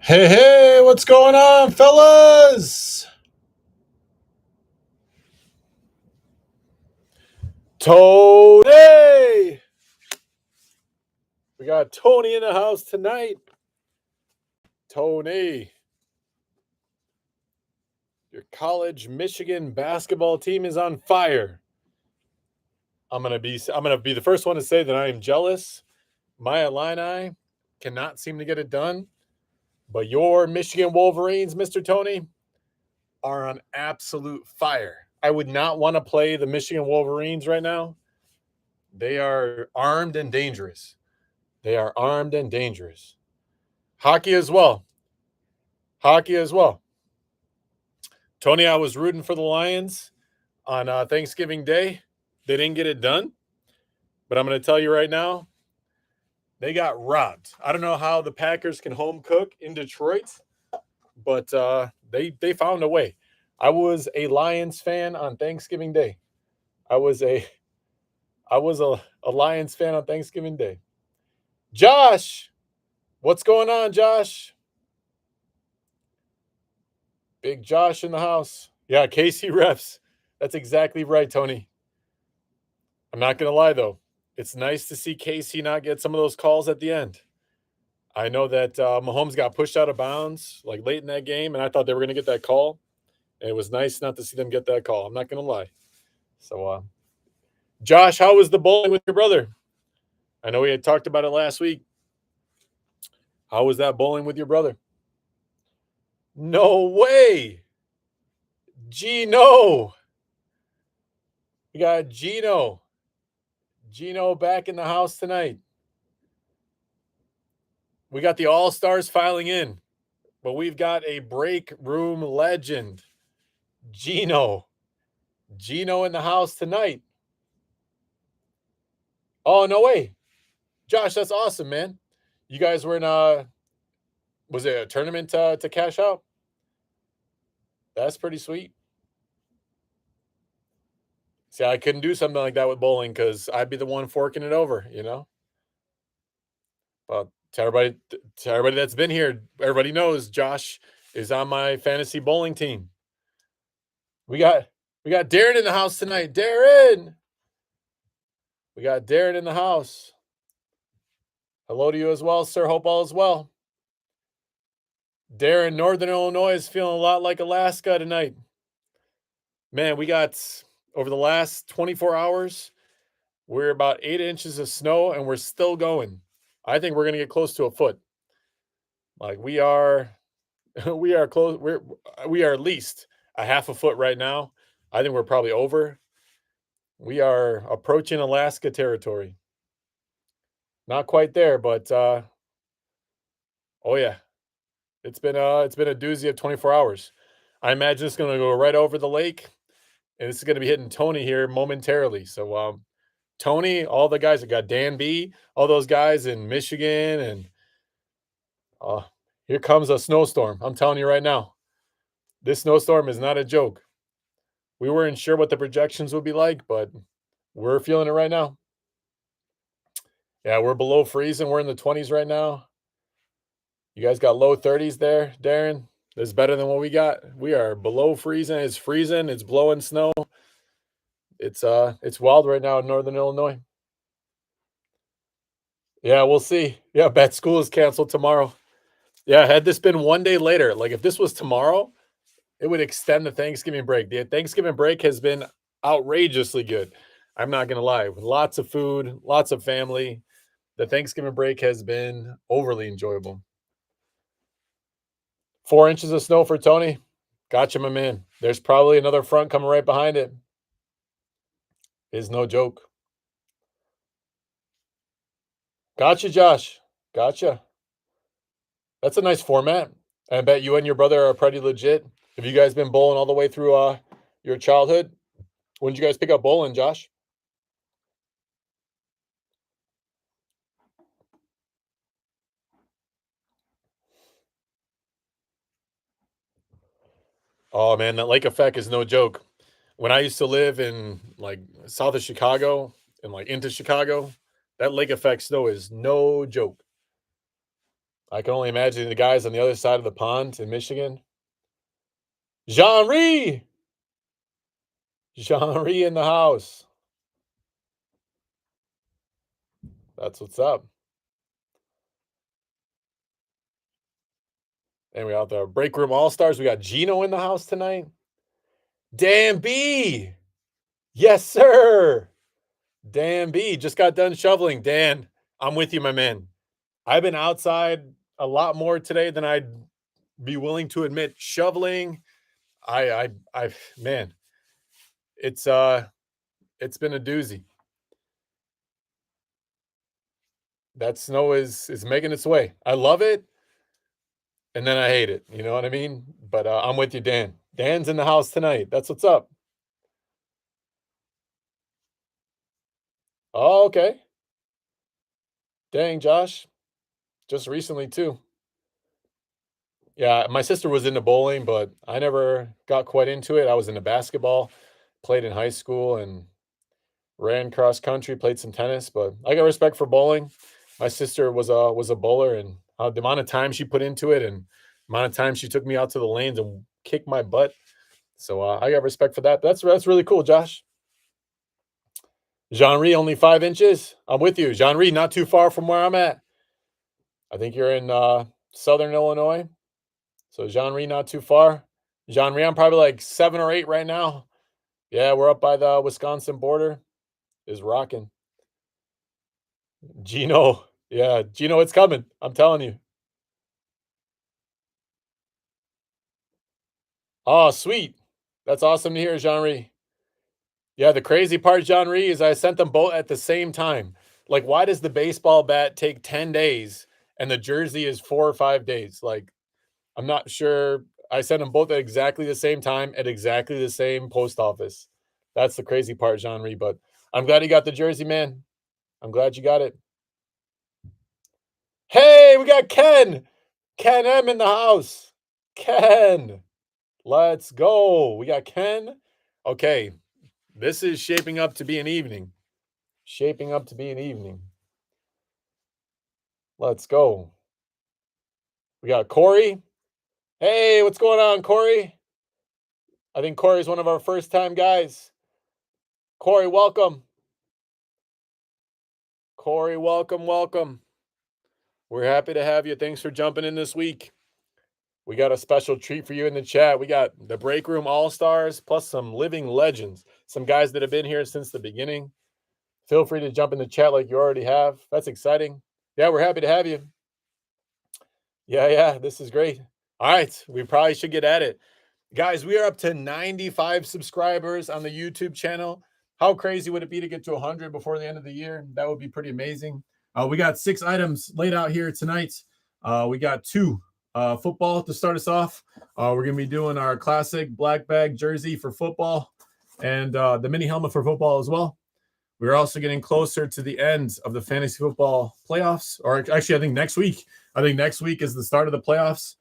Hey, hey, what's going on, fellas? Tony! We got Tony in the house tonight. Tony, your college Michigan basketball team is on fire. I'm gonna be the first one to say that I am jealous. My Illini cannot seem to get it done, but your Michigan Wolverines, Mr. Tony, are on absolute fire. I would not want to play the Michigan Wolverines right now. They are armed and dangerous. They are armed and dangerous. Hockey as well. Hockey as well. Tony, I was rooting for the Lions on Thanksgiving Day. They didn't get it done, but I'm going to tell you right now, they got robbed. I don't know how the Packers can home cook in Detroit, but they found a way. I was a Lions fan on Thanksgiving Day. I was a I was a Lions fan on Thanksgiving Day. Josh, what's going on, Josh? Big Josh in the house. Yeah, KC refs. That's exactly right, Tony. I'm not going to lie, though. It's nice to see KC not get some of those calls at the end. I know that Mahomes got pushed out of bounds like late in that game, and I thought they were going to get that call. And it was nice not to see them get that call. I'm not going to lie. So, Josh, how was the bowling with your brother? I know we had talked about it last week. How was that bowling with your brother? No way. Gino. We got Gino. Gino back in the house tonight. We got the All Stars filing in, but we've got a break room legend, Gino. Gino in the house tonight. Oh, no way. Josh, that's awesome, man. You guys were in was it a tournament to cash out? That's pretty sweet. See, I couldn't do something like that with bowling because I'd be the one forking it over, you know? But to everybody that's been here, everybody knows Josh is on my fantasy bowling team. We got we got Darren in the house tonight. Darren. We got Darren in the house. Hello to you as well, sir. Hope all is well. Darren, Northern Illinois is feeling a lot like Alaska tonight. Man, we got over the last 24 hours, we're about 8 inches of snow and we're still going. I think we're gonna get close to a foot. Like we are, we are close. We are at least a half a foot right now. I think we're probably over. We are approaching Alaska territory. Not quite there, but oh yeah, it's been a doozy of 24 hours. I imagine it's gonna go right over the lake, and this is gonna be hitting Tony here momentarily. So Tony, all the guys that got Dan B, all those guys in Michigan, and uh, here comes a snowstorm. I'm telling you right now, this snowstorm is not a joke. We weren't sure what the projections would be like, but we're feeling it right now. Yeah, we're below freezing. We're in the 20s right now. You guys got low 30s there, Darren. That's better than what we got. We are below freezing. It's freezing. It's blowing snow. It's wild right now in Northern Illinois. Yeah, we'll see. Yeah, bet school is canceled tomorrow. Yeah, had this been one day later, like if this was tomorrow, it would extend the Thanksgiving break. The Thanksgiving break has been outrageously good. I'm not gonna lie. With lots of food, lots of family. The Thanksgiving break has been overly enjoyable. 4 inches of snow for Tony. Gotcha, my man. There's probably another front coming right behind it. Is no joke. Gotcha, Josh. Gotcha. That's a nice format. I bet you and your brother are pretty legit. Have you guys been bowling all the way through your childhood? When did you guys pick up bowling, Josh? Oh man, that lake effect is no joke. When I used to live in like south of Chicago and like into Chicago, that lake effect snow is no joke. I can only imagine the guys on the other side of the pond in Michigan. Jean-Ry! Jean-Ry in the house. That's what's up. And we got the Break Room All-Stars. We got Gino in the house tonight. Dan B! Yes, sir! Dan B just got done shoveling. Dan, I'm with you, my man. I've been outside a lot more today than I'd be willing to admit. Shoveling, man, it's been a doozy. That snow is making its way. I love it, and then I hate it. You know what I mean? But I'm with you, Dan. Dan's in the house tonight. That's what's up. Oh, okay. Dang, Josh. Just recently, too. Yeah, my sister was into bowling, but I never got quite into it. I was into basketball, played in high school, and ran cross country, played some tennis, but I got respect for bowling. My sister was a bowler, and the amount of time she put into it, and amount of time she took me out to the lanes and kicked my butt. So I got respect for that. That's really cool, Josh. Jean-Ry, only 5 inches. I'm with you, Jean-Ry. Not too far from where I'm at. I think you're in Southern Illinois. So Jean-Ry, not too far. Jean-Ry, I'm probably like 7 or 8 right now. Yeah, we're up by the Wisconsin border. Is rocking. Gino, yeah, Gino, it's coming. I'm telling you. Oh, sweet. That's awesome to hear, Jean-Ry. Yeah, the crazy part, Jean-Ry, is I sent them both at the same time. Like, why does the baseball bat take 10 days and the jersey is 4 or 5 days? Like, I'm not sure. I sent them both at exactly the same time at exactly the same post office. That's the crazy part, Jean-Ry. But I'm glad you got the jersey, man. I'm glad you got it. Hey, we got Ken. Ken M in the house. Ken. Let's go. We got Ken. Okay. This is shaping up to be an evening. Shaping up to be an evening. Let's go. We got Corey. Hey, what's going on, Corey? I think Corey's one of our first time guys. Corey, welcome. Corey, welcome, welcome. We're happy to have you. Thanks for jumping in this week. We got a special treat for you in the chat. We got the Break Room All-Stars plus some living legends, some guys that have been here since the beginning. Feel free to jump in the chat like you already have. That's exciting. Yeah, we're happy to have you. Yeah, this is great. All right, we probably should get at it. Guys, we are up to 95 subscribers on the YouTube channel. How crazy would it be to get to 100 before the end of the year? That would be pretty amazing. We got 6 items laid out here tonight. We got 2 football to start us off. We're going to be doing our classic black bag jersey for football and the mini helmet for football as well. We're also getting closer to the end of the fantasy football playoffs, or actually, I think next week. I think next week is the start of the playoffs.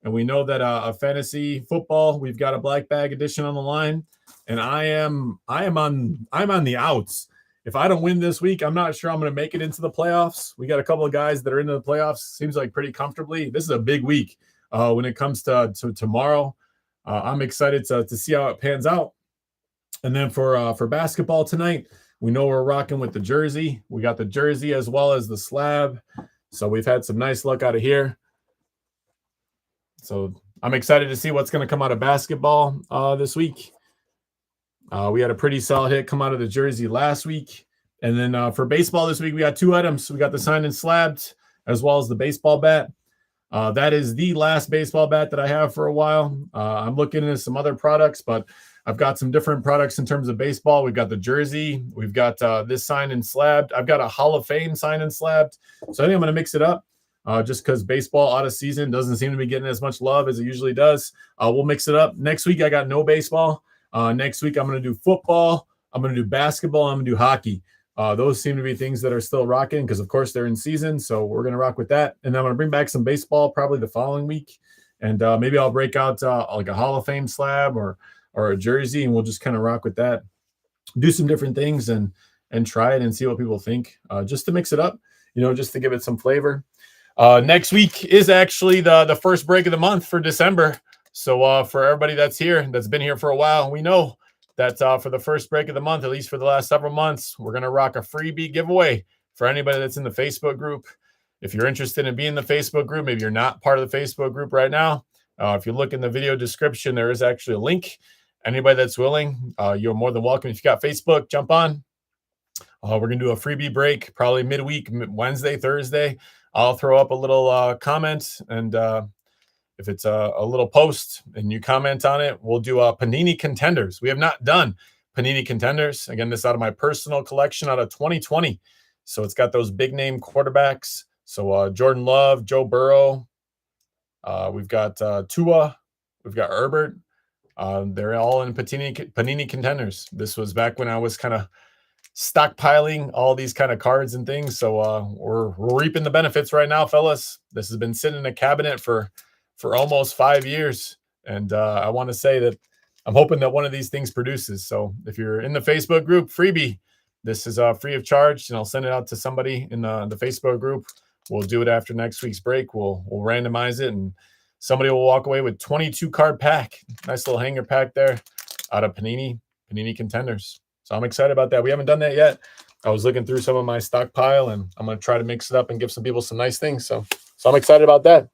And we know that a fantasy football, we've got a black bag edition on the line, and I'm on the outs. If I don't win this week, I'm not sure I'm going to make it into the playoffs. We got a couple of guys that are into the playoffs. Seems like pretty comfortably. This is a big week when it comes to tomorrow. I'm excited to see how it pans out. And then for basketball tonight, we know we're rocking with the jersey. We got the jersey as well as the slab. So we've had some nice luck out of here. So I'm excited to see what's going to come out of basketball this week. We had a pretty solid hit come out of the jersey last week. And then for baseball this week, we got 2 items. We got the signed and slabbed as well as the baseball bat. That is the last baseball bat that I have for a while. I'm looking into some other products, but I've got some different products in terms of baseball. We've got the jersey. We've got this signed and slabbed. I've got a Hall of Fame signed and slabbed. So I think I'm going to mix it up. Just because baseball out of season doesn't seem to be getting as much love as it usually does. We'll mix it up. Next week, I got no baseball. Next week, I'm going to do football. I'm going to do basketball. I'm going to do hockey. Those seem to be things that are still rocking because, of course, they're in season. So we're going to rock with that. And then I'm going to bring back some baseball probably the following week. And maybe I'll break out like a Hall of Fame slab or a jersey, and we'll just kind of rock with that. Do some different things and try it and see what people think just to mix it up, just to give it some flavor. Next week is actually the first break of the month for December. So for everybody that's here, that's been here for a while, we know that for the first break of the month, at least for the last several months, we're going to rock a freebie giveaway for anybody that's in the Facebook group. If you're interested in being in the Facebook group, maybe you're not part of the Facebook group right now. If you look in the video description, there is actually a link. Anybody that's willing, you're more than welcome. If you got Facebook, jump on. We're going to do a freebie break probably midweek, Wednesday, Thursday. I'll throw up a little comment, and if it's a little post and you comment on it, we'll do Panini Contenders. We have not done Panini Contenders. Again, this is out of my personal collection out of 2020. So it's got those big name quarterbacks. So Jordan Love, Joe Burrow. We've got Tua. We've got Herbert. They're all in Panini Contenders. This was back when I was kind of stockpiling all these kind of cards and things. So we're reaping the benefits right now, fellas. This has been sitting in a cabinet for almost 5 years. And I want to say that I'm hoping that one of these things produces. So if you're in the Facebook group, freebie, this is free of charge, and I'll send it out to somebody in the Facebook group. We'll do it after next week's break. We'll randomize it, and somebody will walk away with 22 card pack. Nice little hanger pack there out of Panini Contenders. So I'm excited about that. We haven't done that yet. I was looking through some of my stockpile, and I'm going to try to mix it up and give some people some nice things. So I'm excited about that.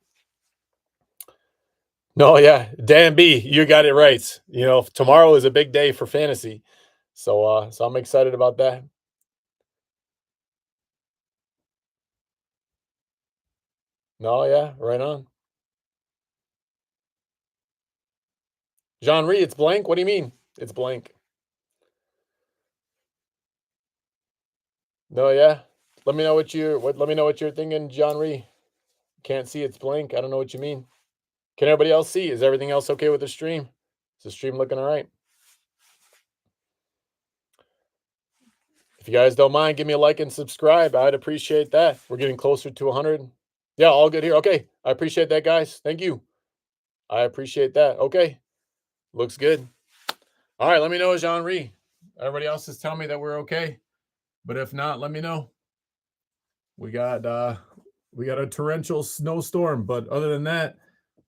No, yeah, Dan B, you got it right. You know, tomorrow is a big day for fantasy. So I'm excited about that. No, yeah, right on. Jean Ree, it's blank. What do you mean? It's blank. No, yeah. Let me know what you're thinking, John Ree. Can't see, it's blank. I don't know what you mean. Can everybody else see? Is everything else okay with the stream? Is the stream looking all right? If you guys don't mind, give me a like and subscribe. I'd appreciate that. We're getting closer to 100. Yeah, all good here. Okay. I appreciate that, guys. Thank you. I appreciate that. Okay. Looks good. All right. Let me know, Jean Ree. Everybody else is telling me that we're okay. But if not, let me know. We got a torrential snowstorm, but other than that,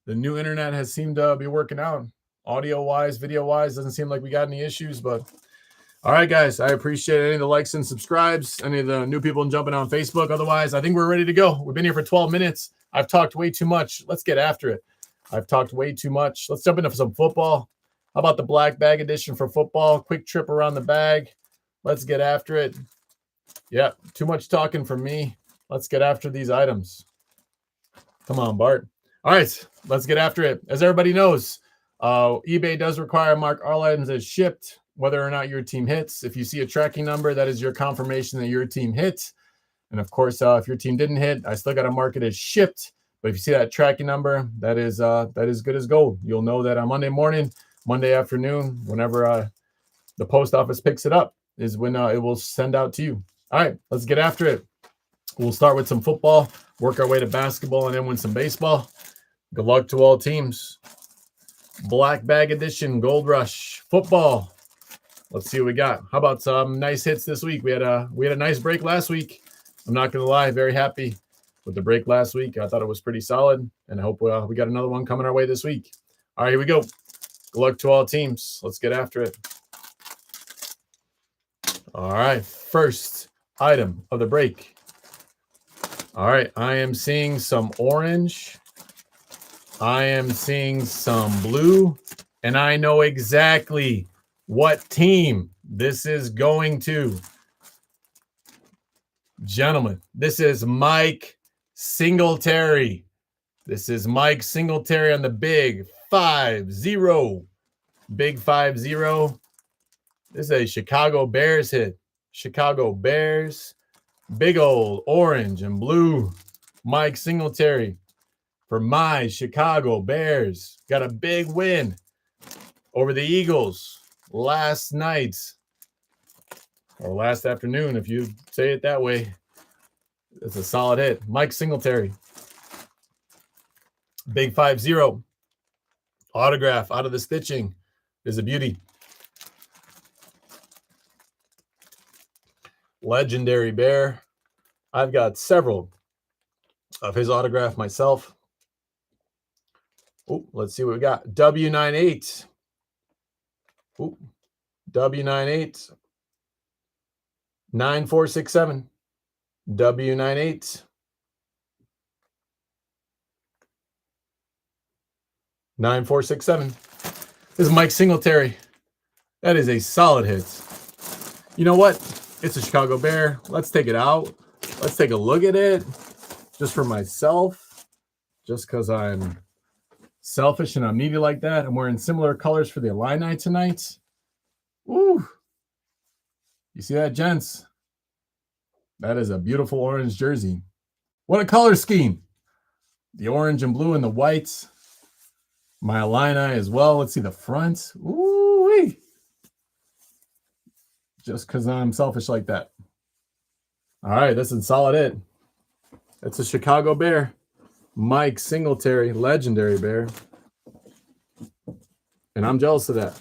the new internet has seemed to be working out. Audio wise, video wise, doesn't seem like we got any issues. But all right, guys, I appreciate any of the likes and subscribes, any of the new people jumping on Facebook. Otherwise, I think we're ready to go. We've been here for 12 minutes. I've talked way too much. Let's get after it. I've talked way too much. Let's jump into some football. How about the black bag edition for football? Quick trip around the bag. Let's get after it. Yeah, too much talking from me. Let's get after these items. Come on, Bart. All right, let's get after it. As everybody knows, eBay does require mark all items as shipped, whether or not your team hits. If you see a tracking number, that is your confirmation that your team hit. And of course, if your team didn't hit, I still got to mark it as shipped. But if you see that tracking number, that is good as gold. You'll know that on Monday morning, Monday afternoon, whenever the post office picks it up, is when it will send out to you. All right, let's get after it. We'll start with some football, work our way to basketball, and then win some baseball. Good luck to all teams. Black bag edition, Gold Rush football. Let's see what we got. How about some nice hits this week? We had a nice break last week. I'm not gonna lie, very happy with the break last week. I thought it was pretty solid, and I hope we got another one coming our way this week. All right, here we go. Good luck to all teams. Let's get after it. All right, first item of the break. All right, I am seeing some orange. I am seeing some blue, and I know exactly what team this is going to. Gentlemen, this is Mike Singletary. This is Mike Singletary on the big 5-0. Big 5-0. This is a Chicago Bears hit. Chicago Bears. Big old orange and blue. Mike Singletary for my Chicago Bears. Got a big win over the Eagles last night. Or last afternoon, if you say it that way. It's a solid hit. Mike Singletary. Big 5-0. Autograph out of the stitching is a beauty. Legendary Bear. I've got several of his autograph myself. Oh, let's see what we got. W98. Oh, W98. 9467. W98. 9467. This is Mike Singletary. That is a solid hit. You know what? It's a Chicago Bear. Let's take it out. Let's take a look at it. Just for myself. Just because I'm selfish and I'm needy like that. I'm wearing similar colors for the Illini tonight. Woo! You see that, gents? That is a beautiful orange jersey. What a color scheme. The orange and blue and the whites. My Illini as well. Let's see the front. Ooh-wee. Just because I'm selfish like that. All right, this is a solid hit. It's a Chicago Bear. Mike Singletary, legendary Bear. And I'm jealous of that.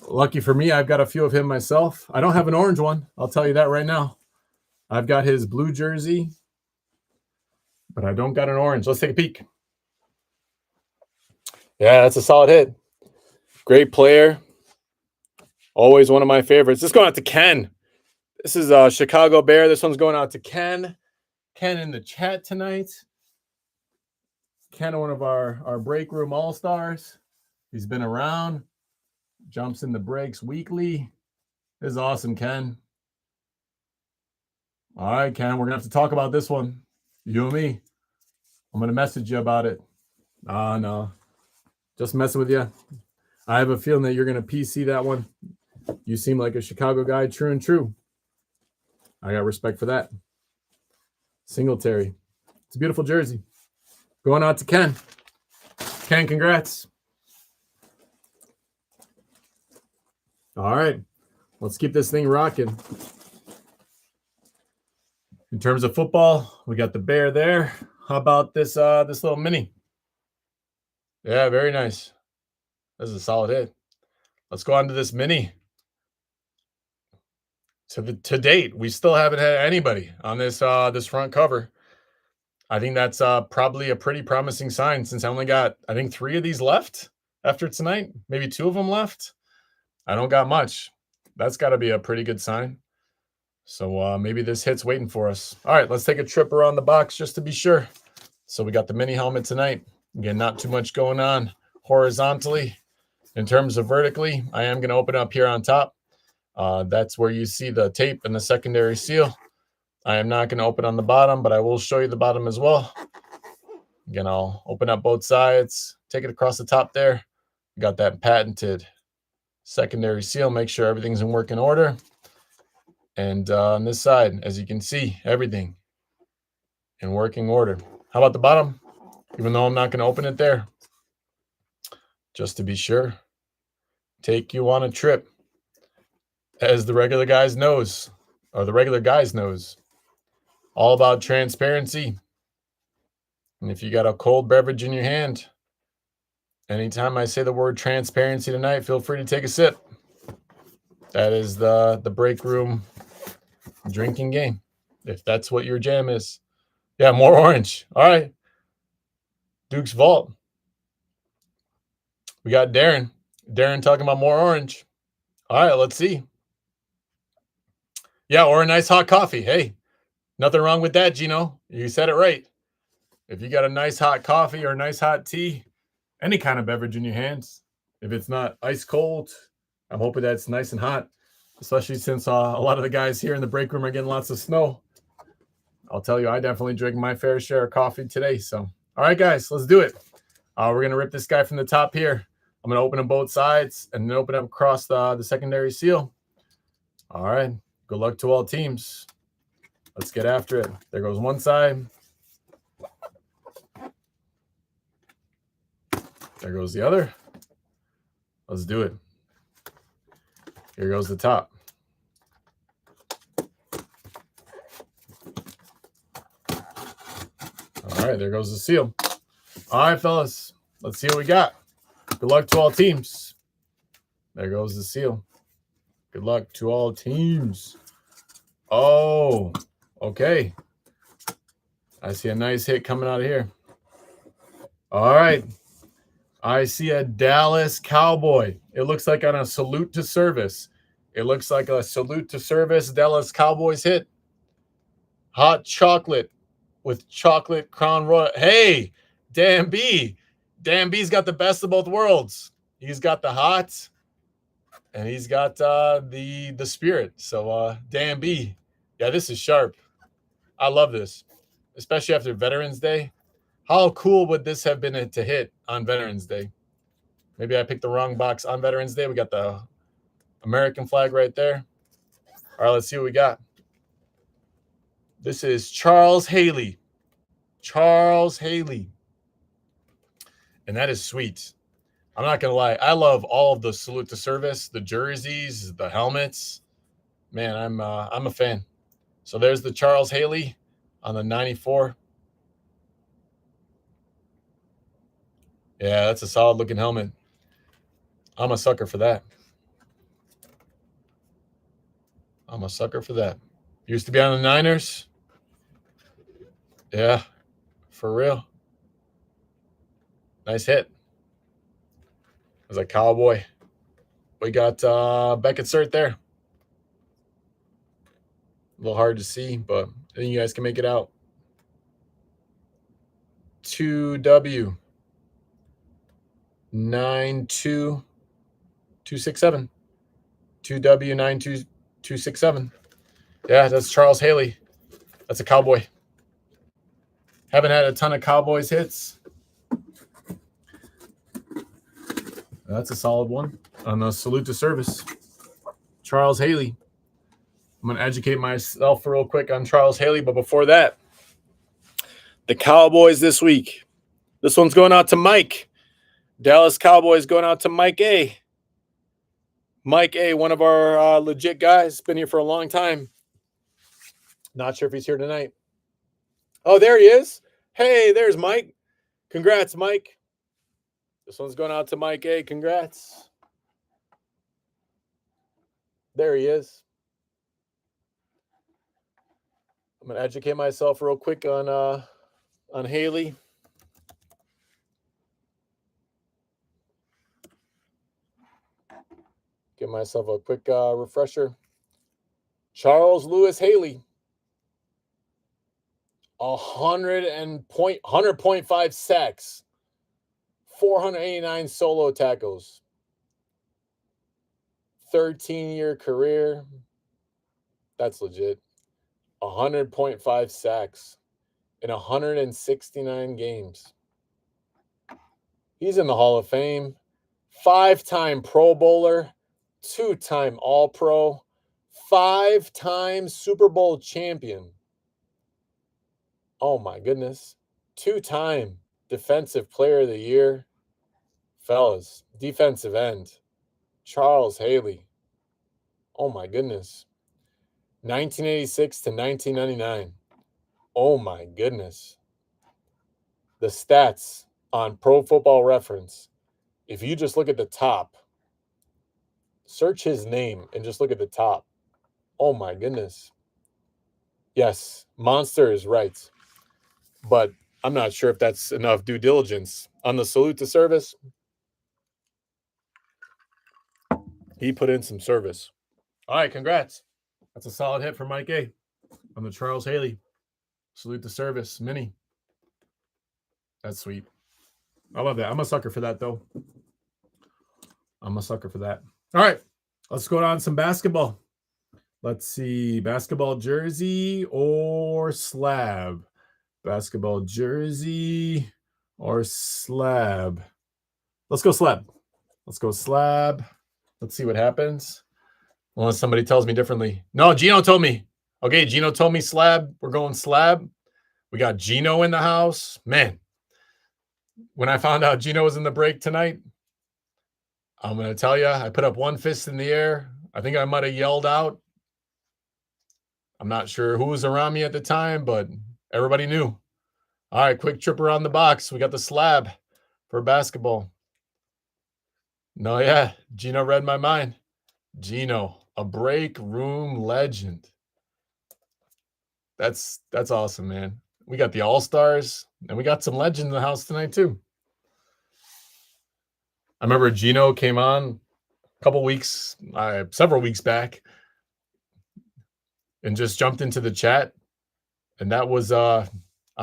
Lucky for me, I've got a few of him myself. I don't have an orange one. I'll tell you that right now. I've got his blue jersey, but I don't got an orange. Let's take a peek. Yeah, that's a solid hit. Great player. Always one of my favorites. This is going out to Ken. This is a Chicago Bear. This one's going out to Ken. Ken in the chat tonight. Ken, one of our break room all-stars. He's been around. Jumps in the breaks weekly. This is awesome, Ken. All right, Ken, we're going to have to talk about this one. You and me. I'm going to message you about it. No. Just messing with you. I have a feeling that you're going to PC that one. You seem like a Chicago guy, true and true. I got respect for that. Singletary. It's a beautiful jersey. Going out to Ken. Ken, congrats. All right. Let's keep this thing rocking. In terms of football, we got the Bear there. How about this this little mini? Yeah, very nice. This is a solid hit. Let's go on to this mini. To date, we still haven't had anybody on this this front cover. I think that's probably a pretty promising sign since I only got, I think, 3 of these left after tonight. Maybe 2 of them left. I don't got much. That's got to be a pretty good sign. So maybe this hit's waiting for us. All right, let's take a trip around the box just to be sure. So we got the mini helmet tonight. Again, not too much going on horizontally. In terms of vertically, I am going to open up here on top. That's where you see the tape and the secondary seal. I am not going to open on the bottom, but I will show you the bottom as well. Again, I'll open up both sides, take it across the top there. We got that patented secondary seal. Make sure everything's in working order. And on this side, as you can see, everything in working order. How about the bottom? Even though I'm not going to open it there, just to be sure, take you on a trip. As the regular guys knows, or the regular guys knows, all about transparency. And if you got a cold beverage in your hand, anytime I say the word transparency tonight, feel free to take a sip. That is the break room drinking game, if that's what your jam is. Yeah, more orange. All right. Duke's Vault. We got Darren. Darren talking about more orange. All right, let's see. Yeah, or a nice hot coffee. Hey, nothing wrong with that, Gino. You said it right. If you got a nice hot coffee or a nice hot tea, any kind of beverage in your hands, if it's not ice cold, I'm hoping that's nice and hot, especially since a lot of the guys here in the break room are getting lots of snow. I'll tell you, I definitely drank my fair share of coffee today. So, all right, guys, let's do it. We're going to rip this guy from the top here. I'm going to open up both sides and then open up across the secondary seal. All right. Good luck to all teams. Let's get after it. There goes one side. There goes the other. Let's do it. Here goes the top. All right, there goes the seal. All right, fellas. Let's see what we got. Good luck to all teams. There goes the seal. Good luck to all teams. Oh, okay. I see a nice hit coming out of here. All right. I see a Dallas Cowboy. It looks like on a salute to service. It looks like a salute to service Dallas Cowboys hit. Hot chocolate with chocolate crown royal. Hey, Dan B. Dan B's got the best of both worlds. He's got the hot and he's got the spirit. So Dan B. Yeah, this is sharp. I love this, especially after Veterans Day. How cool would this have been to hit on Veterans Day? Maybe I picked the wrong box on Veterans Day. We got the American flag right there. All right, let's see what we got. This is Charles Haley. Charles Haley. And that is sweet. I'm not going to lie. I love all of the salute to service, the jerseys, the helmets. Man, I'm a fan. So there's the Charles Haley on the 94. Yeah, that's a solid looking helmet. I'm a sucker for that. I'm a sucker for that. Used to be on the Niners. Yeah, for real. Nice hit. As a Cowboy. We got Beckett Cert there. A little hard to see, but I think you guys can make it out. 2W 92267. 2W 92267. Yeah, that's Charles Haley. That's a Cowboy. Haven't had a ton of Cowboys hits. That's a solid one on the salute to service. Charles Haley. I'm going to educate myself real quick on Charles Haley, but before that, the Cowboys this week. This one's going out to Mike. Dallas Cowboys going out to Mike A. Mike A, one of our legit guys. Been here for a long time. Not sure if he's here tonight. Oh, there he is. Hey, there's Mike. Congrats, Mike. This one's going out to Mike A. Congrats. There he is. I'm going to educate myself real quick on Haley. Give myself a quick refresher. Charles Lewis Haley. 100.5 sacks. 489 solo tackles. 13-year career. That's legit. 100.5 sacks in 169 games. He's in the Hall of Fame. 5-time Pro Bowler. 2-time All-Pro. 5-time Super Bowl champion. Oh my goodness. 2-time Defensive Player of the Year. Fellas, defensive end. Charles Haley. Oh my goodness. 1986 to 1999. Oh my goodness. The stats on Pro Football Reference. If you just look at the top, search his name and just look at the top. Oh my goodness. Yes, monster is right. But I'm not sure if that's enough due diligence. On the salute to service, he put in some service. All right, congrats. That's a solid hit for Mike A. on the Charles Haley. Salute to service mini. That's sweet. I love that. I'm a sucker for that, though. I'm a sucker for that. All right, let's go on some basketball. Let's see, basketball jersey or slab. Basketball jersey or slab. Let's go slab. Let's go slab. Let's see what happens. Unless somebody tells me differently. No, Gino told me. Okay, Gino told me slab. We're going slab. We got Gino in the house. Man, when I found out Gino was in the break tonight, I'm going to tell you, I put up one fist in the air. I think I might have yelled out. I'm not sure who was around me at the time, but everybody knew. All right, quick trip around the box. We got the slab for basketball. No, yeah, Gino read my mind. Gino, a break room legend. That's awesome, man. We got the All-Stars, and we got some legends in the house tonight too. I remember Gino came on a couple weeks, several weeks back, and just jumped into the chat, and that was I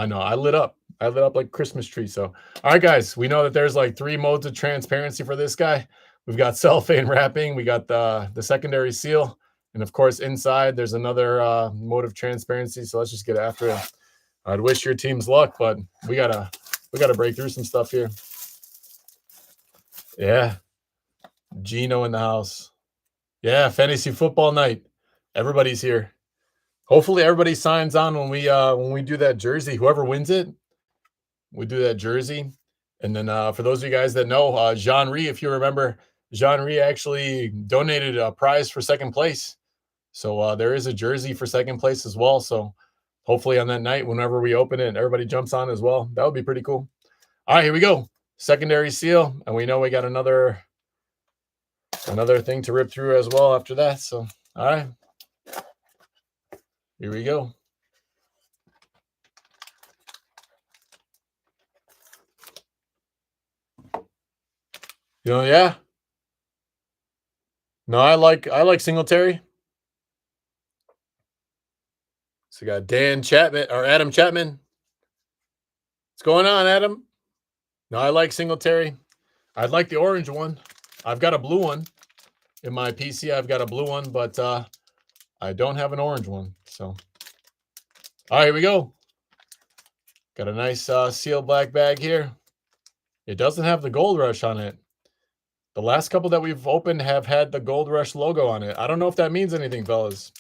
know I lit up like a Christmas tree. So all right, guys, we know that there's like 3 modes of transparency for this guy. We've got cellophane wrapping, we got the secondary seal, and of course inside there's another mode of transparency. So let's just get after it. I'd wish your team's luck, but we gotta break through some stuff here. Yeah, Gino in the house. Yeah, fantasy football night. Everybody's here. Hopefully everybody signs on when we do that jersey. Whoever wins it, we do that jersey. And then for those of you guys that know, Jean-Rie, if you remember, Jean-Rie actually donated a prize for second place. So there is a jersey for second place as well. So hopefully on that night, whenever we open it, everybody jumps on as well. That would be pretty cool. All right, here we go. Secondary seal. And we know we got another thing to rip through as well after that. So, all right. Here we go. Yeah. No, I like Singletary. So we got Dan Chapman or Adam Chapman. What's going on, Adam? No, I like Singletary. I'd like the orange one. I've got a blue one in my PC. I've got a blue one, but I don't have an orange one. So, all right, here we go. Got a nice sealed black bag here. It doesn't have the Gold Rush on it. The last couple that we've opened have had the Gold Rush logo on it. I don't know if that means anything, fellas.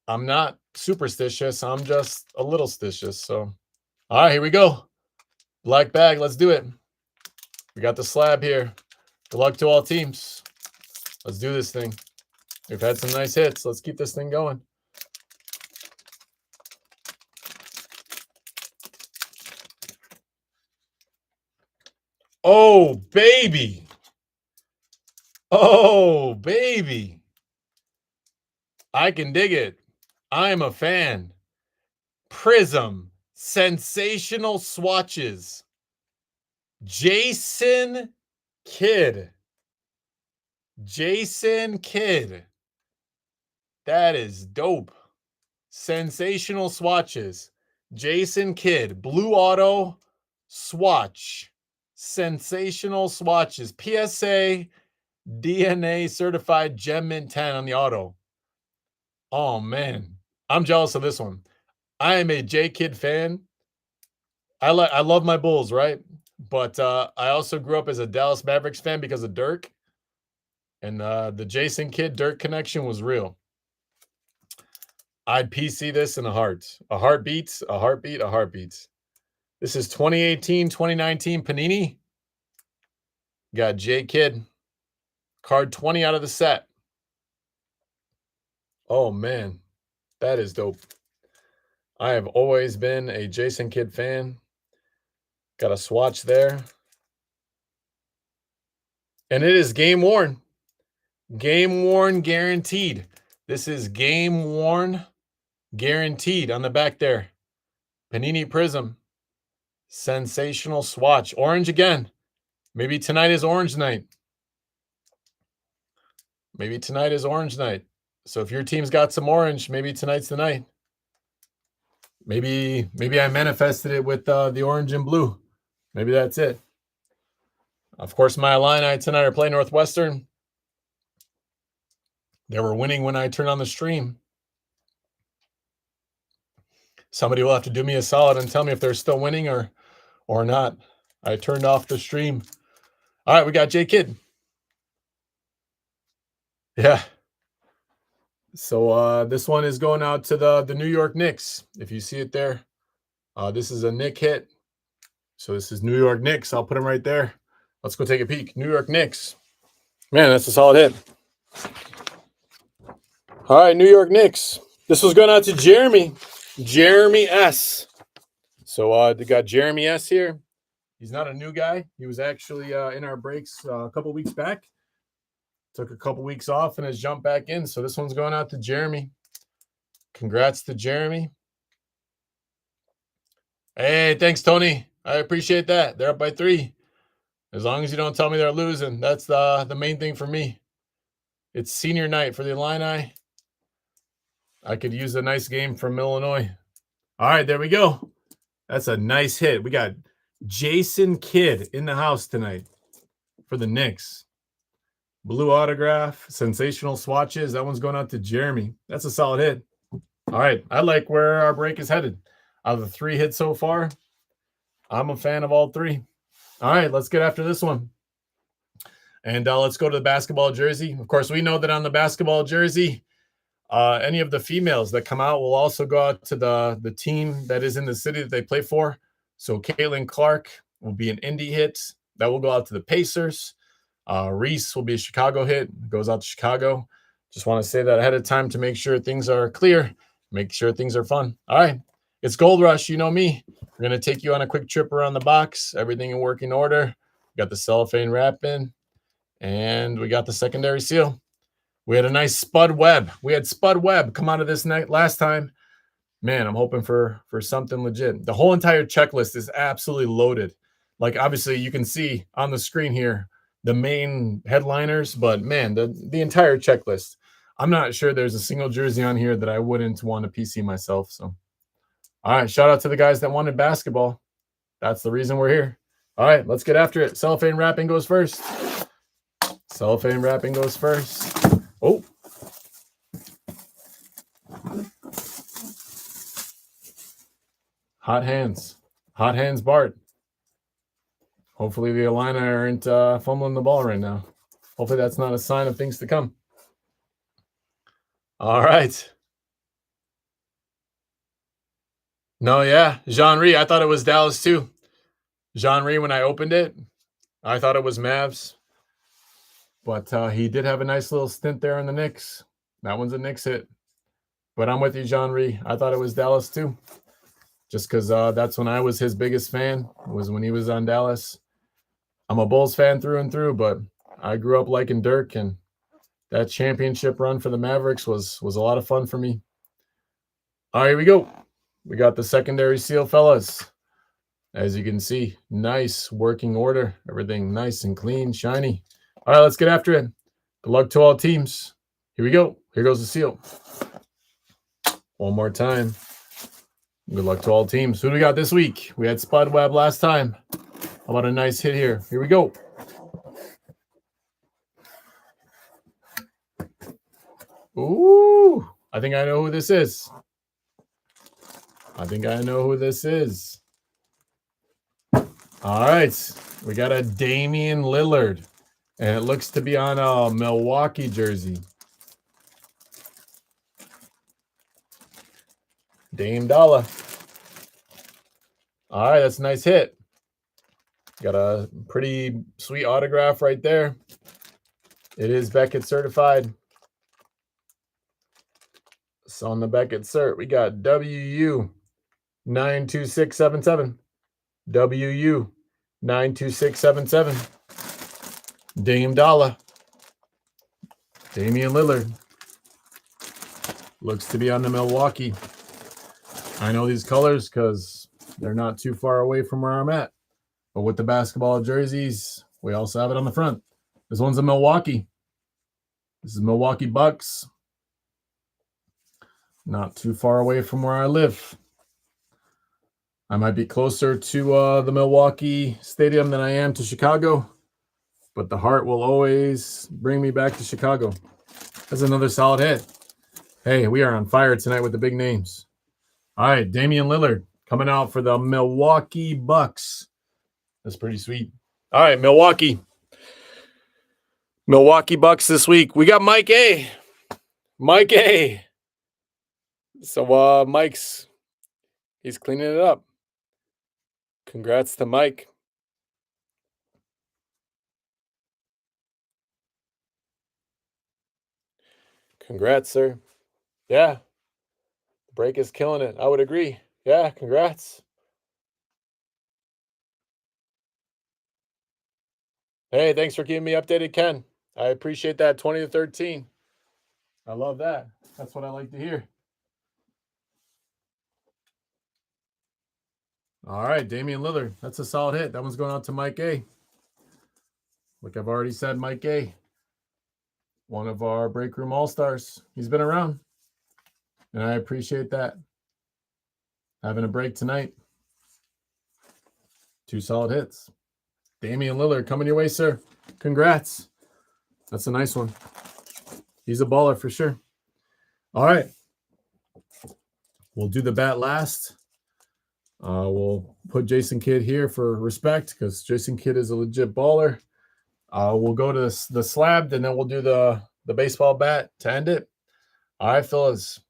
I'm not superstitious. I'm just a little stitious. So, all right, here we go. Black bag. Let's do it. We got the slab here. Good luck to all teams. Let's do this thing. We've had some nice hits. Let's keep this thing going. Oh, baby. Oh, baby. I can dig it. I'm a fan. Prism. Sensational swatches. Jason Kidd. Jason Kidd. That is dope. Sensational swatches. Jason Kidd. Blue auto swatch. Sensational swatches. PSA DNA certified Gem Mint 10 on the auto. Oh, man. I'm jealous of this one. I am a J Kidd fan. I love my Bulls, right? But I also grew up as a Dallas Mavericks fan because of Dirk. And the Jason Kidd Dirk connection was real. I'd PC this in a heart. A heartbeat, a heartbeat, a heartbeat. This is 2018, 2019 Panini. Got J Kidd. Card 20 out of the set. Oh, man. That is dope. I have always been a Jason Kidd fan. Got a swatch there. And it is game worn. Game worn guaranteed. This is game worn guaranteed on the back there. Panini Prism. Sensational swatch. Orange again. Maybe tonight is orange night. Maybe tonight is orange night. So if your team's got some orange, maybe tonight's the night. Maybe I manifested it with the orange and blue. Maybe that's it. Of course, my Illini tonight are playing Northwestern. They were winning when I turned on the stream. Somebody will have to do me a solid and tell me if they're still winning or not. I turned off the stream. All right, we got J Kidd. Yeah. So this one is going out to the New York Knicks. If you see it there, this is a Knick hit. So this is New York Knicks. I'll put them right there. Let's go take a peek. New York Knicks. Man, that's a solid hit. All right, New York Knicks. This was going out to Jeremy. Jeremy S. So they got Jeremy S here. He's not a new guy. He was actually in our breaks a couple weeks back. Took a couple weeks off and has jumped back in. So this one's going out to Jeremy. Congrats to Jeremy. Hey, thanks, Tony. I appreciate that. They're up by 3. As long as you don't tell me they're losing, that's the main thing for me. It's senior night for the Illini. I could use a nice game from Illinois. All right, there we go. That's a nice hit. We got Jason Kidd in the house tonight for the Knicks. Blue autograph, sensational swatches. That one's going out to Jeremy. That's a solid hit. All right, I like where our break is headed. Out of the 3 hits so far, I'm a fan of all 3. All right, let's get after this one. And let's go to the basketball jersey. Of course, we know that on the basketball jersey, any of the females that come out will also go out to the team that is in the city that they play for. So Caitlin Clark will be an Indy hit. That will go out to the Pacers. Reese will be a Chicago hit. Goes out to Chicago. Just want to say that ahead of time to make sure things are clear. Make sure things are fun. All right. It's Gold Rush. You know me. We're going to take you on a quick trip around the box. Everything in working order. We got the cellophane wrap in. And we got the secondary seal. We had a nice Spud Webb. We had Spud Webb come out of this night last time. Man, I'm hoping for something legit. The whole entire checklist is absolutely loaded. Like, obviously, you can see on the screen here the main headliners, but man, the entire checklist. I'm not sure there's a single jersey on here that I wouldn't want to PC myself. So, all right, shout out to the guys that wanted basketball. That's the reason we're here. All right, let's get after it. Cellophane wrapping goes first. Cellophane wrapping goes first. Oh. Hot hands. Hot hands, Bart. Hopefully the Illini aren't fumbling the ball right now. Hopefully that's not a sign of things to come. All right. No, yeah. Jean-Rie. I thought it was Dallas too. Jean-Rie, when I opened it, I thought it was Mavs. But he did have a nice little stint there in the Knicks. That one's a Knicks hit. But I'm with you, Jean-Rie. I thought it was Dallas too. Just because that's when I was his biggest fan, was when he was on Dallas. I'm a Bulls fan through and through, but I grew up liking Dirk, and that championship run for the Mavericks was a lot of fun for me. All right, here we go. We got the secondary seal, fellas. As you can see, nice working order. Everything nice and clean, shiny. All right, let's get after it. Good luck to all teams. Here we go. Here goes the seal. One more time. Good luck to all teams. Who do we got this week? We had Spud Webb last time. How about a nice hit here? Here we go. Ooh, I think I know who this is. I think I know who this is. All right, we got a Damian Lillard, and it looks to be on a Milwaukee jersey. Dame Dollar. All right, that's a nice hit. Got a pretty sweet autograph right there. It is Beckett certified. So on the Beckett cert, we got WU 92677. WU 92677. Dame Dollar. Damian Lillard. Looks to be on the Milwaukee. I know these colors because they're not too far away from where I'm at. But with the basketball jerseys, we also have it on the front. This one's a Milwaukee. This is Milwaukee Bucks. Not too far away from where I live. I might be closer to the Milwaukee Stadium than I am to Chicago, but the heart will always bring me back to Chicago. That's another solid hit. Hey, we are on fire tonight with the big names. All right, Damian Lillard coming out for the Milwaukee Bucks. That's pretty sweet. All right, Milwaukee. Milwaukee Bucks this week. We got Mike A. Mike A. So he's cleaning it up. Congrats to Mike. Congrats, sir. Yeah. The break is killing it. I would agree. Yeah, congrats. Hey, thanks for keeping me updated, Ken. I appreciate that. 20 to 13. I love that. That's what I like to hear. All right, Damian Lillard. That's a solid hit. That one's going out to Mike A. Like I've already said, Mike A. One of our break room all-stars. He's been around, and I appreciate that. Having a break tonight. 2 solid hits. Damian Lillard coming your way, sir. Congrats. That's a nice one. He's a baller for sure. All right. We'll do the bat last. We'll put Jason Kidd here for respect because Jason Kidd is a legit baller. We'll go to the Slabbed, and then we'll do the baseball bat to end it. All right, fellas.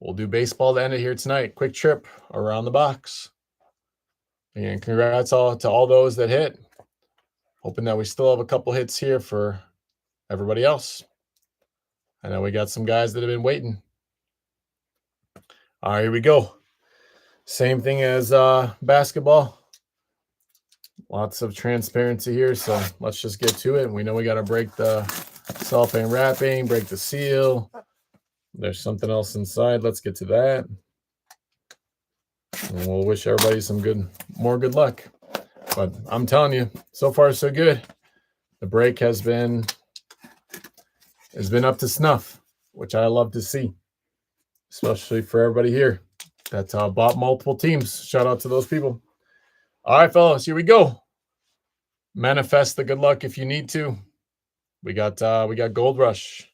We'll do baseball to end it here tonight. Quick trip around the box. And congrats to all those that hit. Hoping that we still have a couple hits here for everybody else. I know we got some guys that have been waiting. All right, here we go. Same thing as basketball. Lots of transparency here, so let's just get to it. We know we got to break the cellophane wrapping, break the seal. There's something else inside. Let's get to that. And we'll wish everybody some more good luck. But I'm telling you, so far so good. The break has been up to snuff, which I love to see, especially for everybody here that bought multiple teams. Shout out to those people. All right, fellas, here we go. Manifest the good luck if you need to. We got Gold Rush,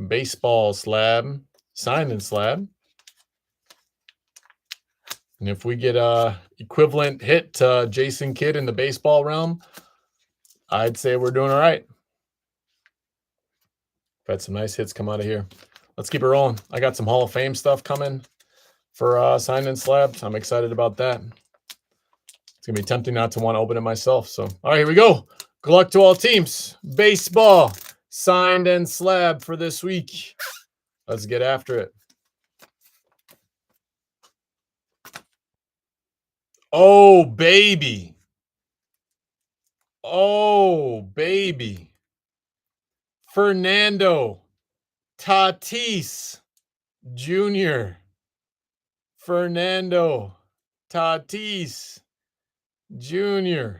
baseball slab, signed in slab. And if we get a equivalent hit to Jason Kidd in the baseball realm, I'd say we're doing all right. We've had some nice hits come out of here. Let's keep it rolling. I got some Hall of Fame stuff coming for signed in slabs. I'm excited about that. It's going to be tempting not to want to open it myself. So, all right, here we go. Good luck to all teams. Baseball, signed and slab for this week. Let's get after it. Oh, baby. Oh, baby. Fernando Tatis Jr. Fernando Tatis Jr.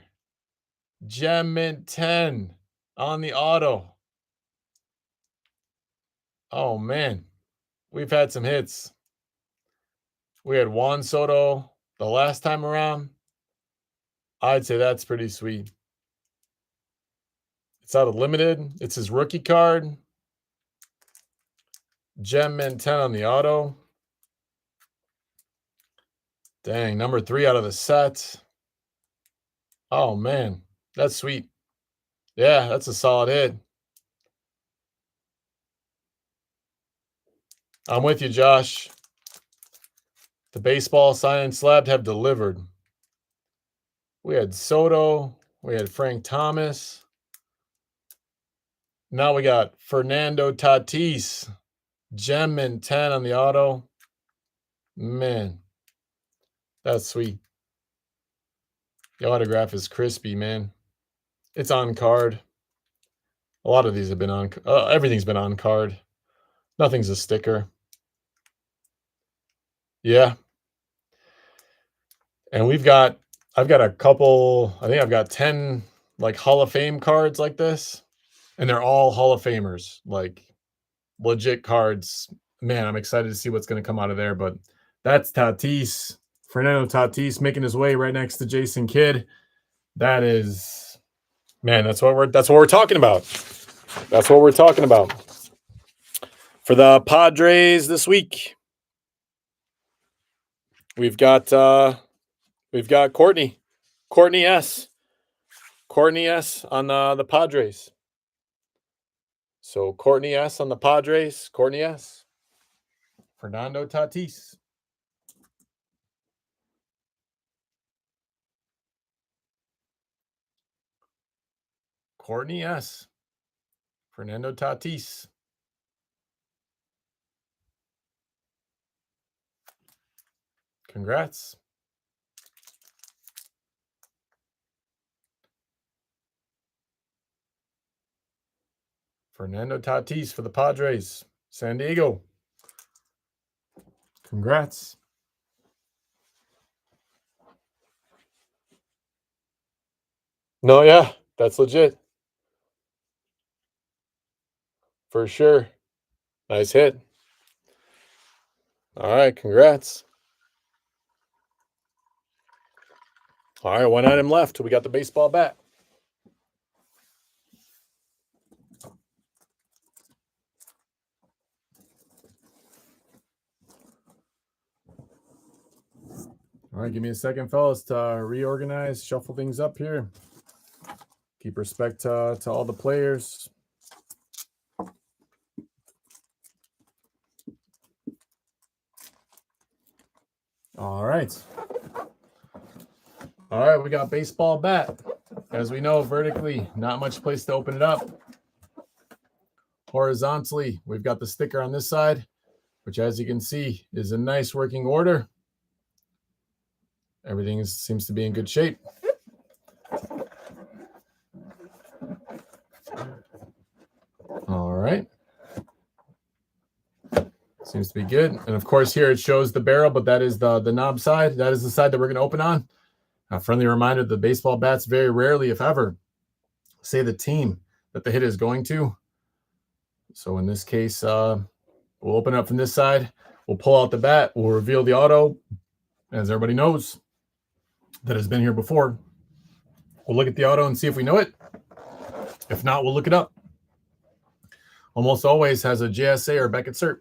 Gem Mint 10 on the auto. Oh, man. We've had some hits. We had Juan Soto the last time around. I'd say that's pretty sweet. It's out of limited. It's his rookie card. Gem Mint 10 on the auto. Dang, number 3 out of the set. Oh, man. That's sweet. Yeah, that's a solid hit. I'm with you, Josh. The baseball sign and slab have delivered. We had Soto. We had Frank Thomas. Now we got Fernando Tatis. Gem Mint 10 on the auto. Man, that's sweet. The autograph is crispy, man. It's on card. A lot of these have been on. Everything's been on card. Nothing's a sticker. Yeah. And I've got a couple, I think I've got 10 like Hall of Fame cards like this. And they're all Hall of Famers, like legit cards. Man, I'm excited to see what's going to come out of there. But that's Tatis, Fernando Tatis making his way right next to Jason Kidd. That is, man, that's what we're talking about. That's what we're talking about. For the Padres this week, we've got Courtney S. Courtney S on the Padres. So Courtney S on the Padres. Courtney S. Fernando Tatis. Courtney S. Fernando Tatis. Congrats. Fernando Tatis for the Padres. San Diego. Congrats. No, yeah, that's legit. For sure. Nice hit. All right, congrats. All right, one item left. We got the baseball bat. All right, give me a second, fellas, to reorganize, shuffle things up here. Keep respect to all the players. All right. All right, we got baseball bat. As we know, vertically, not much place to open it up. Horizontally, we've got the sticker on this side, which, as you can see, is in nice working order. Everything seems to be in good shape. All right. Seems to be good. And of course, here it shows the barrel, but that is the knob side. That is the side that we're going to open on. A friendly reminder, the baseball bats very rarely, if ever, say the team that the hit is going to. So in this case, we'll open up from this side. We'll pull out the bat. We'll reveal the auto. As everybody knows that has been here before, we'll look at the auto and see if we know it. If not, we'll look it up. Almost always has a JSA or Beckett cert.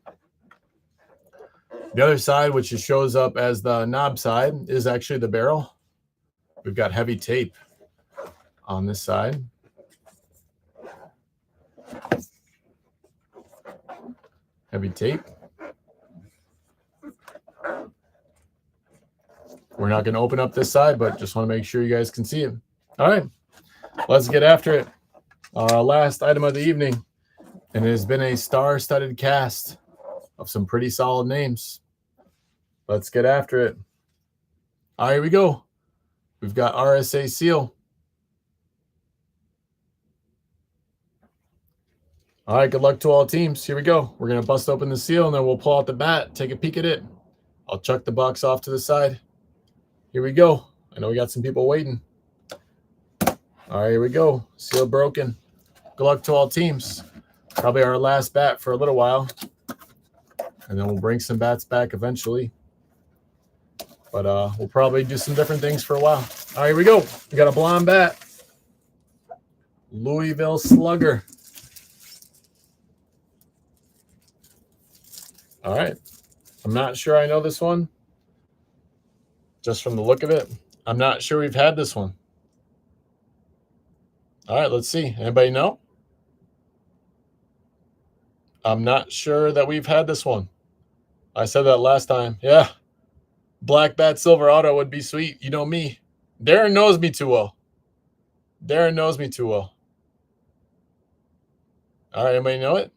The other side, which shows up as the knob side, is actually the barrel. We've got heavy tape on this side. Heavy tape. We're not going to open up this side, but just want to make sure you guys can see it. All right, let's get after it. Our last item of the evening, and it has been a star-studded cast of some pretty solid names. Let's get after it. All right, here we go. We've got RSA seal. All right, good luck to all teams. Here we go. We're going to bust open the seal, and then we'll pull out the bat, take a peek at it. I'll chuck the box off to the side. Here we go. I know we got some people waiting. All right, here we go. Seal broken. Good luck to all teams. Probably our last bat for a little while. And then we'll bring some bats back eventually. But we'll probably do some different things for a while. All right, here we go. We got a blonde bat. Louisville Slugger. All right. I'm not sure I know this one. Just from the look of it. I'm not sure we've had this one. All right, let's see. Anybody know? I'm not sure that we've had this one. I said that last time. Yeah. Black bat silver auto would be sweet. You know me. Darren knows me too well. Darren knows me too well. All right, anybody know it?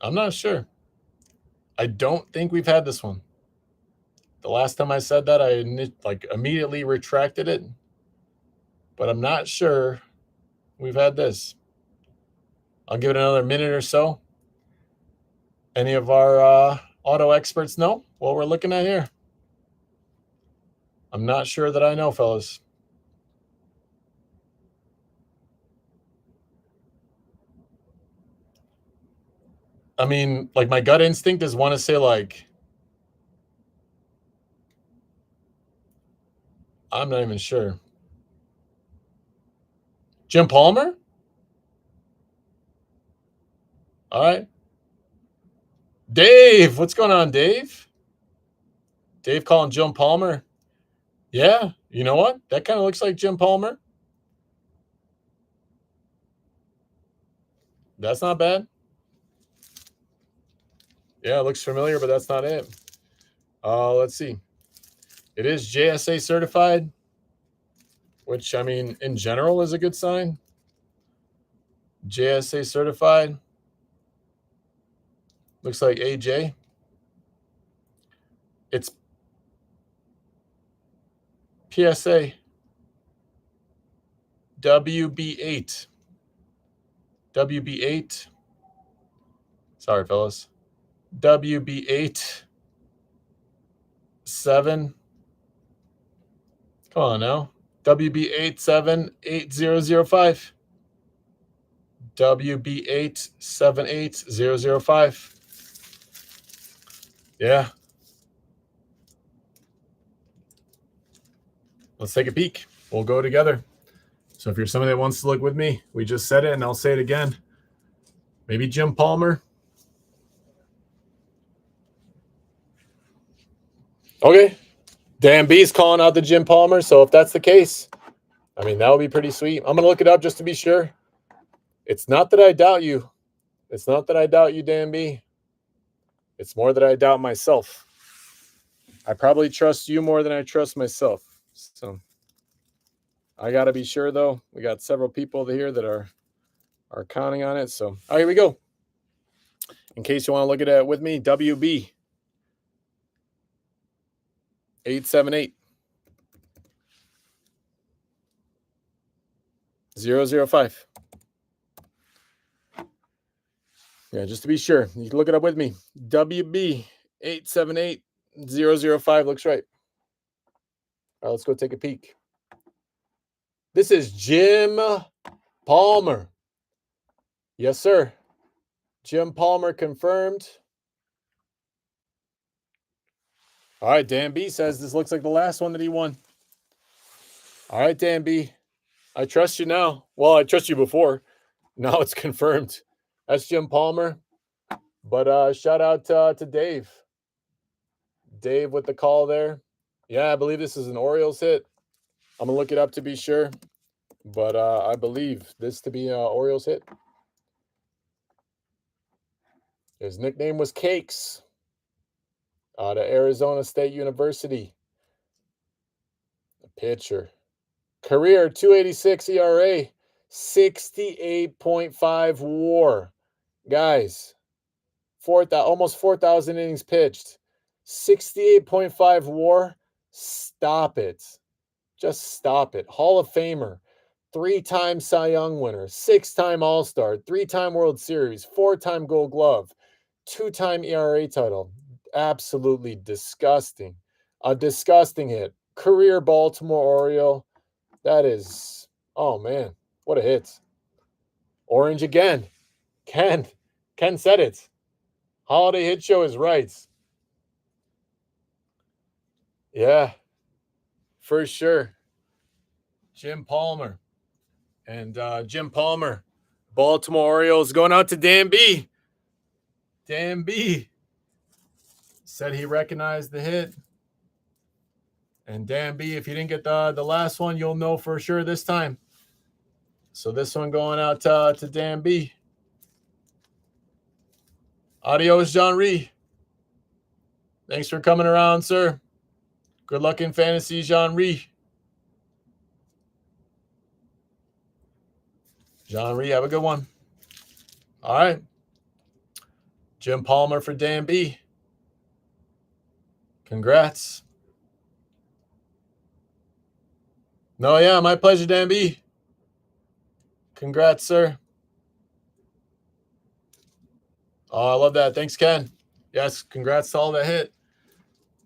I'm not sure. I don't think we've had this one. The last time I said that, I immediately retracted it. But I'm not sure we've had this. I'll give it another minute or so. Any of our auto experts know what we're looking at here? I'm not sure that I know, fellas. I mean, like, my gut instinct is want to say, like, I'm not even sure. Jim Palmer? All right. Dave, what's going on, Dave? Dave calling Jim Palmer. Yeah, you know what? That kind of looks like Jim Palmer. That's not bad. Yeah, it looks familiar, but that's not it. Let's see. It is JSA certified, which, I mean, in general is a good sign. JSA certified. Looks like AJ. It's PSA WB8. WB8. Sorry, fellas. WB8 7. Come on now. WB878005. WB878005. Yeah. Let's take a peek. We'll go together. So if you're somebody that wants to look with me, we just said it and I'll say it again. Maybe Jim Palmer. Okay. Dan B's calling out the Jim Palmer. So if that's the case, I mean, that would be pretty sweet. I'm going to look it up just to be sure. It's not that I doubt you. It's not that I doubt you, Dan B. It's more that I doubt myself. I probably trust you more than I trust myself. So I got to be sure, though. We got several people here that are counting on it. So, all right, here we go. In case you want to look at it with me, WB 878 005. Yeah, just to be sure. You can look it up with me. WB 878 005 looks right. All right, let's go take a peek. This is Jim Palmer. Yes, sir. Jim Palmer confirmed. All right, Dan B says this looks like the last one that he won. All right, Dan B. I trust you now. Well, I trust you before. Now it's confirmed. That's Jim Palmer. But shout out to Dave. Dave with the call there. Yeah, I believe this is an Orioles hit. I'm going to look it up to be sure. But I believe this to be an Orioles hit. His nickname was Cakes. Out of Arizona State University. A pitcher. Career 286 ERA. 68.5 WAR. Guys, almost 4,000 innings pitched. 68.5 WAR. Stop it. Just stop it. Hall of Famer. 3-time Cy Young winner. 6-time All-Star. 3-time World Series. 4-time Gold Glove. 2-time ERA title. Absolutely disgusting. A disgusting hit. Career Baltimore Oriole. That is, oh man, what a hit. Orange again. Ken said it. Holiday Hit Show is right. Yeah, for sure. Jim Palmer. And Jim Palmer, Baltimore Orioles, going out to Dan B. Dan B. Said he recognized the hit. And Dan B, if you didn't get the last one, you'll know for sure this time. So this one going out to Dan B. Adios, John Ree. Thanks for coming around, sir. Good luck in fantasy, John Ree. John Ree, have a good one. All right. Jim Palmer for Dan B. Congrats. No, yeah, my pleasure, Dan B. Congrats, sir. Oh, I love that. Thanks, Ken. Yes, congrats to all that hit.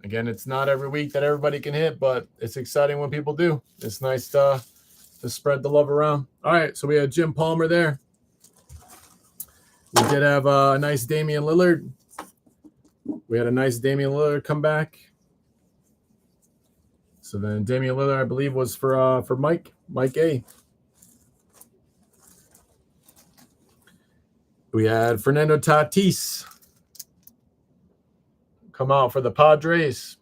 Again, it's not every week that everybody can hit, but it's exciting when people do. It's nice to spread the love around. All right, so we had Jim Palmer there. We did have a nice Damian Lillard. We had a nice Damian Lillard come back. So then Damian Lillard, I believe, was for Mike A. We had Fernando Tatis come out for the Padres.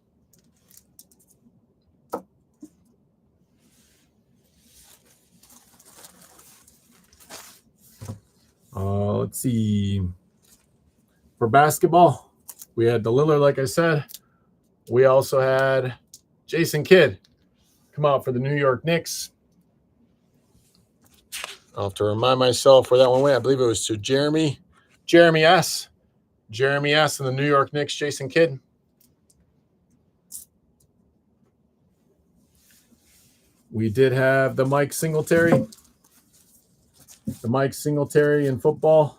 Let's see. For basketball, we had the Lillard, like I said. We also had Jason Kidd come out for the New York Knicks. I'll have to remind myself where that one went. I believe it was to Jeremy S. Jeremy S. and the New York Knicks, Jason Kidd. We did have the Mike Singletary. The Mike Singletary in football.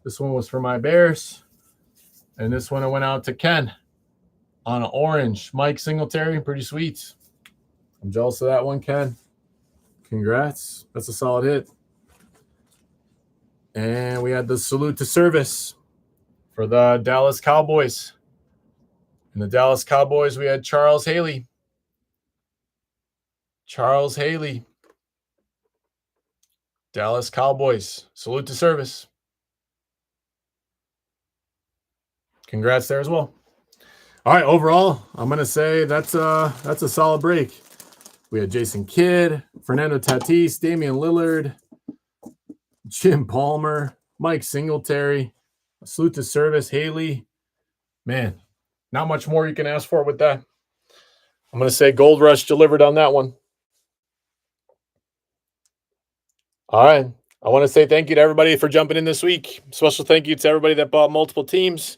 This one was for my Bears. And this one I went out to Ken on an orange. Mike Singletary, pretty sweet. I'm jealous of that one, Ken. Congrats. That's a solid hit. And we had the salute to service for the Dallas Cowboys. In the Dallas Cowboys, we had Charles Haley. Charles Haley. Dallas Cowboys. Salute to service. Congrats there as well. All right, overall, I'm going to say that's a solid break. We had Jason Kidd, Fernando Tatis, Damian Lillard, Jim Palmer, Mike Singletary. Salute to service, Haley. Man, not much more you can ask for with that. I'm going to say Gold Rush delivered on that one. All right. I want to say thank you to everybody for jumping in this week. Special thank you to everybody that bought multiple teams.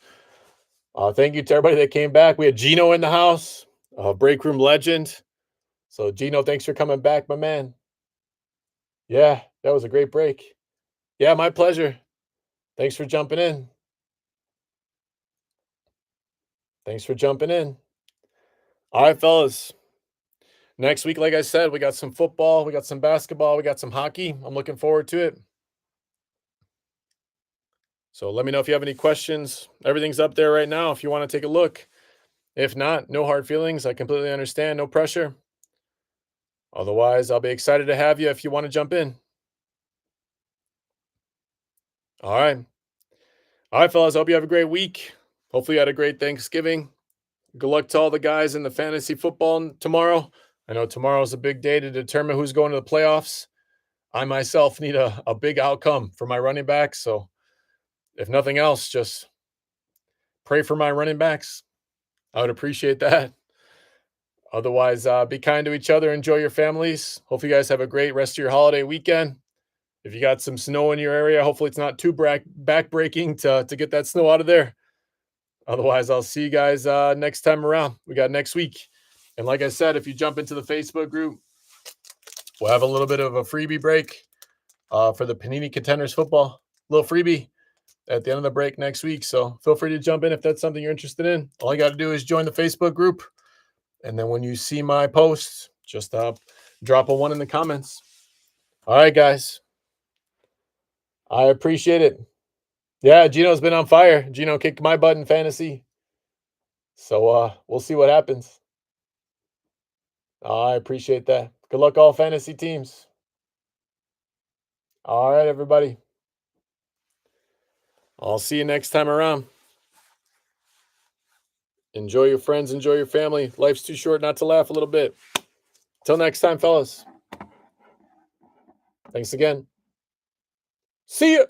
Thank you to everybody that came back. We had Gino in the house, break room legend. So, Gino, thanks for coming back, my man. Yeah, that was a great break. Yeah, my pleasure. Thanks for jumping in. Thanks for jumping in. All right, fellas. Next week, like I said, we got some football, we got some basketball, we got some hockey. I'm looking forward to it. So let me know if you have any questions. Everything's up there right now if you want to take a look. If not, no hard feelings. I completely understand. No pressure. Otherwise, I'll be excited to have you if you want to jump in. All right. All right, fellas. Hope you have a great week. Hopefully you had a great Thanksgiving. Good luck to all the guys in the fantasy football tomorrow. I know tomorrow's a big day to determine who's going to the playoffs. I myself need a big outcome for my running backs. So if nothing else, just pray for my running backs. I would appreciate that. Otherwise, be kind to each other. Enjoy your families. Hope you guys have a great rest of your holiday weekend. If you got some snow in your area, hopefully it's not too backbreaking to get that snow out of there. Otherwise, I'll see you guys next time around. We got next week. And like I said, if you jump into the Facebook group, we'll have a little bit of a freebie break for the Panini Contenders football. Little freebie at the end of the break next week. So feel free to jump in if that's something you're interested in. All you got to do is join the Facebook group. And then when you see my posts, just drop a 1 in the comments. All right, guys. I appreciate it. Yeah, Gino's been on fire. Gino kicked my butt in fantasy. So we'll see what happens. I appreciate that. Good luck, all fantasy teams. All right, everybody. I'll see you next time around. Enjoy your friends. Enjoy your family. Life's too short not to laugh a little bit. Till next time, fellas. Thanks again. See ya.